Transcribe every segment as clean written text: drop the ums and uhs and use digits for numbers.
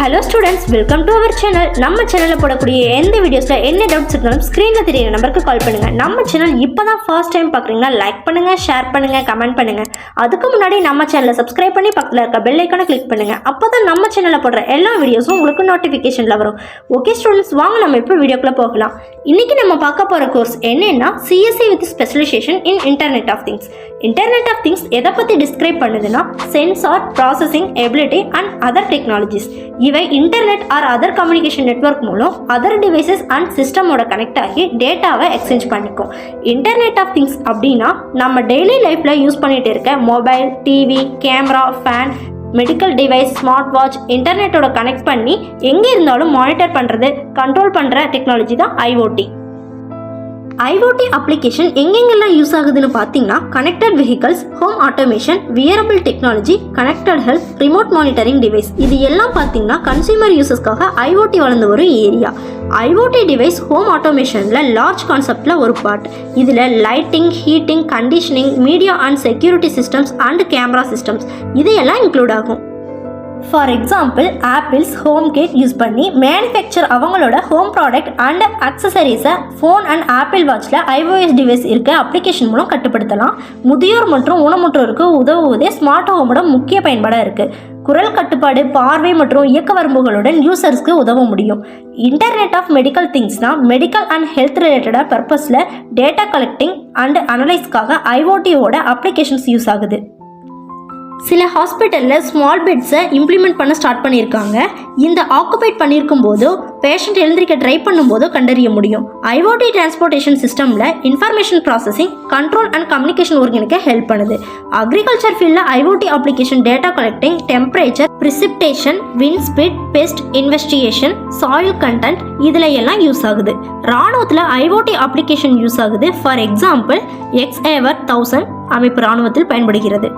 Hello students, welcome to our channel. நம்ம சேனல்ல போடக்கூடிய எந்த வீடியோஸ்ல என்ன டவுட்ஸ் இருந்தாலும் ஸ்கிரீன்ல தெரியற நம்பருக்கு கால் பண்ணுங்க. நம்ம சேனல் இப்போதான் ஃபர்ஸ்ட் டைம் பார்க்கறீங்கன்னா லைக் பண்ணுங்க, ஷேர் பண்ணுங்க, கமெண்ட் பண்ணுங்க. அதுக்கு முன்னாடி நம்ம சேனலை சப்ஸ்கிரைப் பண்ணி பக்கத்துல இருக்க பெல் ஐகானை கிளிக் பண்ணுங்க. அப்பதான் நம்ம சேனல்ல போடுற எல்லா வீடியோஸும் உங்களுக்கு நோட்டிஃபிகேஷன்ல வரும். ஓகே ஸ்டூடண்ட்ஸ், வாங்க நம்ம இப்போ வீடியோக்குள்ள போகலாம். இன்னைக்கு நம்ம பார்க்க போற கோர்ஸ் என்னன்னா CSE with specialization in Internet of Things. Internet of Things எதை பத்தி டிஸ்கிரைப் பண்ணுதுன்னா sensor, processing ability and other technologies. இவை internet or other communication network மூலம் அதர் டிவைசஸ் அண்ட் சிஸ்டமோட கனெக்ட் ஆகி டேட்டாவை எக்ஸ்சேஞ்ச் பண்ணிக்கும். இன்டர்நெட் ஆஃப் திங்ஸ் அப்படின்னா நம்ம டெய்லி லைஃப்பில் யூஸ் பண்ணிட்டு இருக்க mobile, TV, camera, fan, medical device, smart watch, இன்டர்நெட்டோட கனெக்ட் பண்ணி எங்கே இருந்தாலும் மானிட்டர் பண்ணுறது, கண்ட்ரோல் பண்ணுற டெக்னாலஜி தான் IoT. IoT அப்ளிகேஷன் எங்கெங்கெல்லாம் யூஸ் ஆகுதுன்னு பார்த்தீங்கன்னா connected vehicles, home automation, wearable technology, connected health, remote monitoring device. இது எல்லாம் பார்த்தீங்கன்னா கன்சியூமர் யூசஸ்க்காக IoT வளர்ந்து வரும் ஏரியா. IoT டிவைஸ் ஹோம் ஆட்டோமேஷனில் லார்ஜ் கான்செப்டில் ஒரு பார்ட். இதில் lighting, heating, conditioning, media and security systems and camera systems இதையெல்லாம் இன்க்ளூட் ஆகும். For example, Apple's HomeKit use பண்ணி மேனுஃபேக்சர் அவங்களோட ஹோம் ப்ராடக்ட் அண்ட் அக்சசரிஸை ஃபோன் அண்ட் ஆப்பிள் வாட்சில் iOS டிவைஸ் இருக்க அப்ளிகேஷன் மூலம் கட்டுப்படுத்தலாம். முதியோர் மற்றும் ஊனமுற்றோருக்கு உதவுவதே ஸ்மார்ட் ஹோமோட முக்கிய பயன்பாடாக இருக்குது. குரல் கட்டுப்பாடு, பார்வை மற்றும் இயக்க வரம்புகளுடன் யூசர்ஸ்க்கு உதவ முடியும். இன்டர்நெட் ஆஃப் மெடிக்கல் திங்ஸ்னால் மெடிக்கல் அண்ட் ஹெல்த் ரிலேட்டடாக பர்பஸில் டேட்டா கலெக்டிங் அண்ட் அனலைஸ்க்காக IoTயோட அப்ளிகேஷன்ஸ் யூஸ் ஆகுது. சில ஹாஸ்பிட்டலில் ஸ்மால் பெட்ஸை இம்ப்ளிமெண்ட் பண்ண ஸ்டார்ட் பண்ணியிருக்காங்க. இந்த ஆக்குபைட் பண்ணியிருக்கும் போதோ பேஷண்ட் எழுந்திரிக்க ட்ரை பண்ணும்போதோ கண்டறிய முடியும். IoT டிரான்ஸ்போர்ட்டேஷன் சிஸ்டமில் information processing, control and communication ஒருங்கிணைக்க ஹெல்ப் பண்ணுது. அக்ரிகல்ச்சர் ஃபீல்டில் IoT application data collecting, temperature, precipitation, wind speed, pest investigation, soil content இதில் எல்லாம் யூஸ் ஆகுது. ராணுவத்தில் IoT அப்ளிகேஷன் யூஸ் ஆகுது. ஃபார் எக்ஸாம்பிள், XAVR-1000 அமைப்பு ராணுவத்தில் பயன்படுகிறது.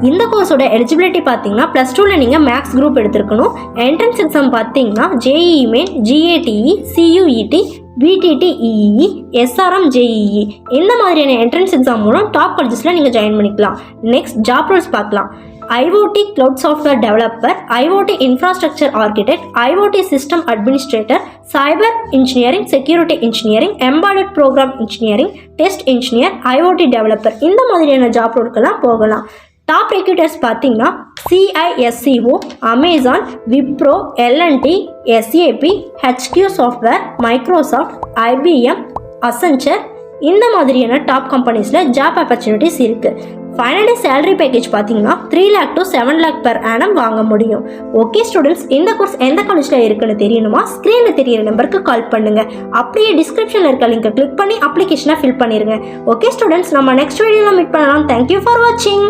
இந்த கோர்ஸோட எலிஜிபிலிட்டி பார்த்தீங்கன்னா +2ல் நீங்கள் மேக்ஸ் குரூப் எடுத்திருக்கணும். என்ட்ரன்ஸ் எக்ஸாம் பார்த்தீங்கன்னா JEE Main, GATE, CUET, VTT EEE, SRM JEE இந்த மாதிரியான என்ட்ரன்ஸ் எக்ஸாம் மூலம் டாப் காலேஜஸில் நீங்கள் ஜாயின் பண்ணிக்கலாம். நெக்ஸ்ட் ஜாப் ரோல்ஸ் பார்க்கலாம். IoT Cloud Software Developer, IoT Infrastructure Architect, IoT System Administrator, Cyber Engineering, Security Engineering, Embedded Program Engineering, Test Engineer, IoT Developer இந்த மாதிரியான job ரோல்க்கெல்லாம் போகலாம். டாப் ரெக்ரூட்டர்ஸ் பார்த்தீங்கன்னா CISCO, Amazon, Wipro, L&T, SAP, HQ software, Microsoft, IBM, Accenture இந்த மாதிரியான top கம்பெனிஸில் job opportunities இருக்குது. Finally salary package பார்த்தீங்கன்னா 3 lakh to 7 lakh per annum வாங்க முடியும். ஓகே ஸ்டூடெண்ட்ஸ், இந்த கோர்ஸ் எந்த காலேஜில் இருக்குன்னு தெரியணுமா? ஸ்க்ரீனில் தெரியிற நம்பருக்கு கால் பண்ணுங்கள். அப்படியே டிஸ்கிரிப்ஷனில் இருக்க லிங்கை கிளிக் பண்ணி அப்ளிகேஷனை ஃபில் பண்ணிடுங்க. ஓகே ஸ்டூடெண்ட்ஸ், நம்ம நெக்ஸ்ட் வீடியோவில் மீட் பண்ணலாம். தேங்க்யூ ஃபார் வாட்சிங்.